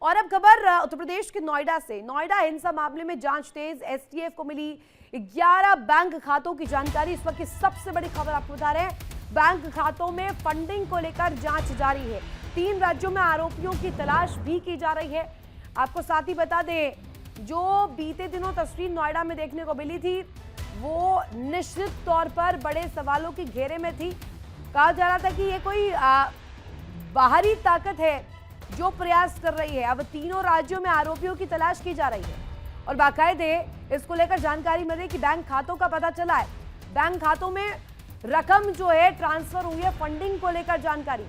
और अब खबर उत्तर प्रदेश के नोएडा से। नोएडा हिंसा मामले में जांच तेज, एसटीएफ को मिली 11 बैंक खातों की जानकारी। इस वक्त की सबसे बड़ी खबर आपको बता रहे हैं, बैंक खातों में फंडिंग को लेकर जांच जारी है। 3 राज्यों में आरोपियों की तलाश भी की जा रही है। आपको साथ ही बता दें, जो बीते दिनों तस्वीर नोएडा में देखने को मिली थी वो निश्चित तौर पर बड़े सवालों के घेरे में थी। कहा जा रहा था कि ये कोई बाहरी ताकत है जो प्रयास कर रही है। अब तीनों राज्यों में आरोपियों की तलाश की जा रही है और बाकायदे इसको लेकर जानकारी मिली कि बैंक खातों का पता चला है। बैंक खातों में रकम जो है ट्रांसफर हुई है, फंडिंग को लेकर जानकारी।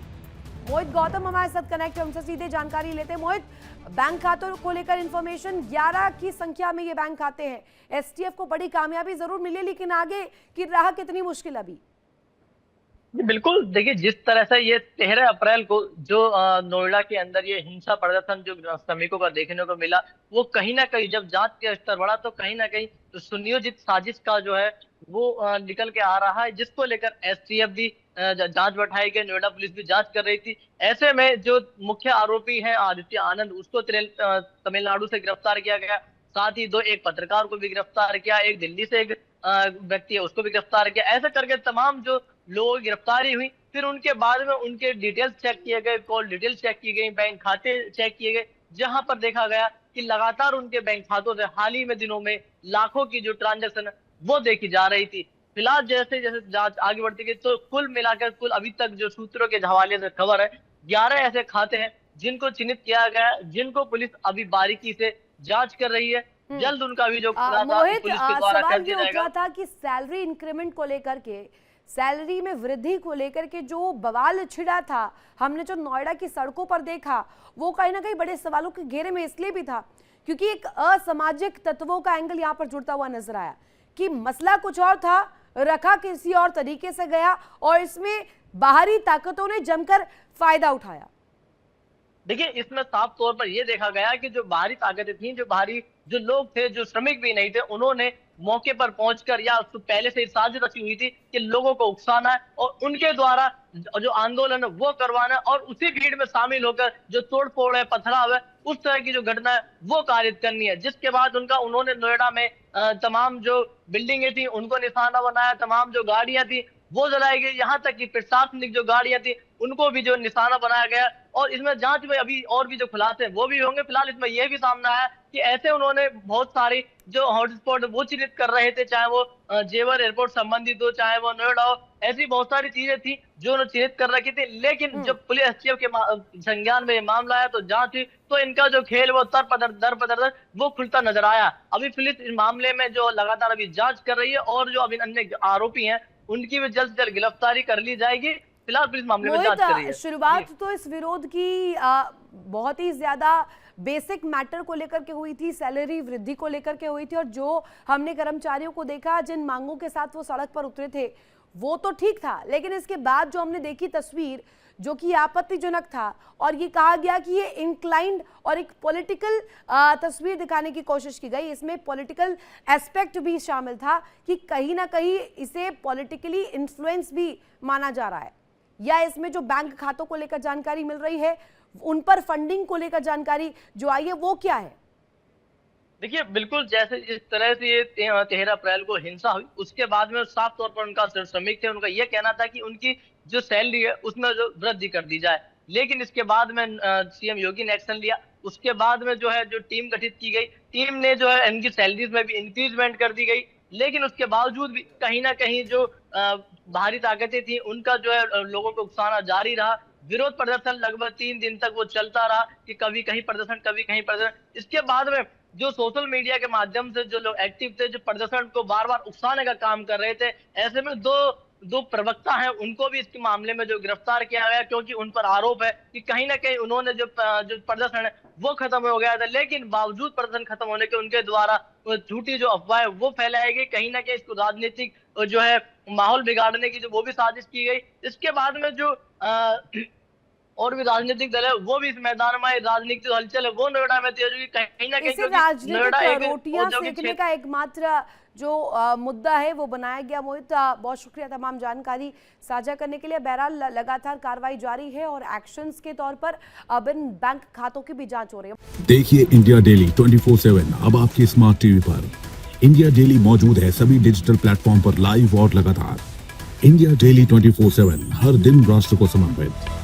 मोहित गौतम हमारे साथ कनेक्ट है, हमसे सीधे जानकारी लेते हैं। मोहित, बैंक खातों को लेकर इंफॉर्मेशन, 11 की संख्या में ये बैंक खाते हैं। एसटीएफ को बड़ी कामयाबी जरूर मिली, लेकिन आगे की राह कितनी मुश्किल अभी? बिल्कुल, देखिए जिस तरह से ये 13 अप्रैल को जो नोएडा के अंदर ये हिंसा प्रदर्शन जो श्रमिकों का देखने को मिला, वो कहीं ना कहीं जब जांच का स्तर बढ़ा तो कहीं ना कहीं तो सुनियोजित साजिश का जो है वो निकल के आ रहा है, जिसको लेकर एसटीएफ भी जांच बैठाई गई, नोएडा पुलिस भी जांच कर रही थी। ऐसे में जो मुख्य आरोपी है आदित्य आनंद, उसको तमिलनाडु से गिरफ्तार किया गया। साथ ही एक पत्रकार को भी गिरफ्तार किया, एक दिल्ली से एक व्यक्ति है उसको भी गिरफ्तार किया। ऐसे करके तमाम जो लोगों की गिरफ्तारी हुई, फिर उनके बाद में उनके डिटेल्स चेक किए गए, कॉल डिटेल्स चेक की गई, बैंक खाते चेक किए गए, जहां पर देखा गया कि लगातार उनके बैंक खातों से हाल ही में दिनों में लाखों की जो ट्रांजैक्शन है वो देखी जा रही थी। फिलहाल जैसे जैसे जांच आगे बढ़ती गई तो कुल मिलाकर कुल अभी तक जो सूत्रों के हवाले से खबर है, 11 ऐसे खाते हैं जिनको चिन्हित किया गया, जिनको पुलिस अभी बारीकी से जांच कर रही है। जल्द उनका भी जो खुलासा मोहित, पुलिस के द्वारा कर सवाल ये दिया उठ जाएगा। रहा था कि सैलरी इंक्रीमेंट को लेकर के, सैलरी में वृद्धि को लेकर के जो बवाल छिड़ा था, हमने जो नोएडा की सड़कों पर देखा, वो कहीं ना कहीं बड़े सवालों के घेरे में इसलिए भी था क्योंकि एक असामाजिक तत्वों का एंगल यहाँ पर जुड़ता हुआ नजर आया कि मसला कुछ और था, रखा किसी और तरीके से गया और इसमें बाहरी ताकतों ने जमकर फायदा उठाया। देखिए इसमें साफ तौर पर यह देखा गया कि जो बाहरी ताकतें थी, जो बाहरी जो लोग थे, जो श्रमिक भी नहीं थे, उन्होंने मौके पर पहुंचकर या उसको पहले से ही साजिश रची हुई थी कि लोगों को उकसाना है और उनके द्वारा जो आंदोलन है वो करवाना है और उसी भीड़ में शामिल होकर जो तोड़फोड़ है, पथराव है, उस तरह की जो घटना है वो कारित करनी है। जिसके बाद उन्होंने नोएडा में तमाम जो बिल्डिंगें थी उनको निशाना बनाया, तमाम जो गाड़ियां थी वो जलाई गई, यहाँ तक कि प्रशासनिक जो गाड़ियां थी उनको भी जो निशाना बनाया गया। और इसमें जांच में अभी और भी जो खुलासे वो भी होंगे। फिलहाल इसमें यह भी सामने आया कि ऐसे उन्होंने बहुत सारी जो हॉटस्पॉट वो चिन्हित कर रहे थे, चाहे वो जेवर एयरपोर्ट संबंधित हो, चाहे वो नोएडा हो, ऐसी बहुत सारी चीजें थी जो उन्होंने चिन्हित कर रखी थी। लेकिन जब पुलिस एसटीएफ के संज्ञान में ये मामला आया तो जांच हुई तो इनका जो खेल वो दर बदर वो खुलता नजर आया। अभी पुलिस इस मामले में जो लगातार अभी जांच कर रही है और जो अभी अन्य आरोपी हैं उनकी भी जल्द से जल्द गिरफ्तारी कर ली जाएगी। फिलहाल पुलिस मामले में जांच कर रही है। शुरुआत तो इस विरोध की बहुत ही ज्यादा बेसिक मैटर को लेकर के हुई थी, सैलरी वृद्धि को लेकर के हुई थी और जो हमने कर्मचारियों को देखा जिन मांगों के साथ वो सड़क पर उतरे थे वो तो ठीक था, लेकिन इसके बाद जो हमने देखी तस्वीर जो कि आपत्तिजनक था और ये कहा गया कि ये इंक्लाइंड और एक पॉलिटिकल तस्वीर दिखाने की कोशिश की गई। इसमें पॉलिटिकल एस्पेक्ट भी शामिल था कि कहीं ना कहीं इसे पॉलिटिकली इन्फ्लुएंस भी माना जा रहा है, या इसमें जो बैंक खातों को लेकर जानकारी मिल रही है उन पर फंडिंग को लेकर जानकारी जो आई है वो क्या है? देखिए बिल्कुल, जैसे जिस तरह से ये 13 अप्रैल को हिंसा हुई उसके बाद में साफ तौर पर उनका श्रमिक थे, उनका ये कहना था कि उनकी जो सैलरी है उसमें जो वृद्धि कर दी जाए। लेकिन इसके बाद में सीएम योगी ने एक्शन लिया। उसके बाद में जो है जो टीम गठित की गई, टीम ने जो है इनकी सैलरीज में भी इंक्रीजमेंट कर दी गई। लेकिन उसके बावजूद भी कहीं ना कहीं जो बाहरी ताकतें थी उनका जो है लोगों को उकसाना जारी रहा। विरोध प्रदर्शन लगभग 3 दिन तक वो चलता रहा कि कभी कहीं प्रदर्शन, कभी कहीं प्रदर्शन। इसके बाद में जो सोशल मीडिया के माध्यम से जो लोग एक्टिव थे, जो प्रदर्शन को बार बार उकसाने का काम कर रहे थे, ऐसे में दो प्रवक्ता हैं उनको भी इसके मामले में जो गिरफ्तार किया गया, क्योंकि उन पर आरोप है कि कहीं ना कहीं उन्होंने जो प्रदर्शन है वो खत्म हो गया था। लेकिन बावजूद प्रदर्शन खत्म होने के उनके द्वारा झूठी जो अफवाह है वो फैलाई गई, कहीं ना कहीं इसको राजनीतिक जो है माहौल बिगाड़ने की जो वो भी साजिश की गई। इसके बाद में जो और भी राजनीतिक दल है वो भी इस मैदान में आए, राजनीतिक हलचल है वो नोएडा में तेज हुई कहीं ना कहीं, इसे क्योंकि नोएडा राजनीतिक एक रोटियां औद्योगिक सेकने का एकमात्र जो मुद्दा है वो बनाया गया। मोहित, बहुत शुक्रिया तमाम जानकारी साझा करने के लिए। बहरहाल लगातार कार्रवाई जारी है और एक्शंस के तौर पर अब इन बैंक खातों की भी जांच हो रही है। देखिए इंडिया डेली 24/7 अब आपके स्मार्ट टीवी पर। इंडिया डेली मौजूद है सभी डिजिटल प्लेटफॉर्म पर लाइव और लगातार। इंडिया डेली 24/7 हर दिन राष्ट्र को समर्पित।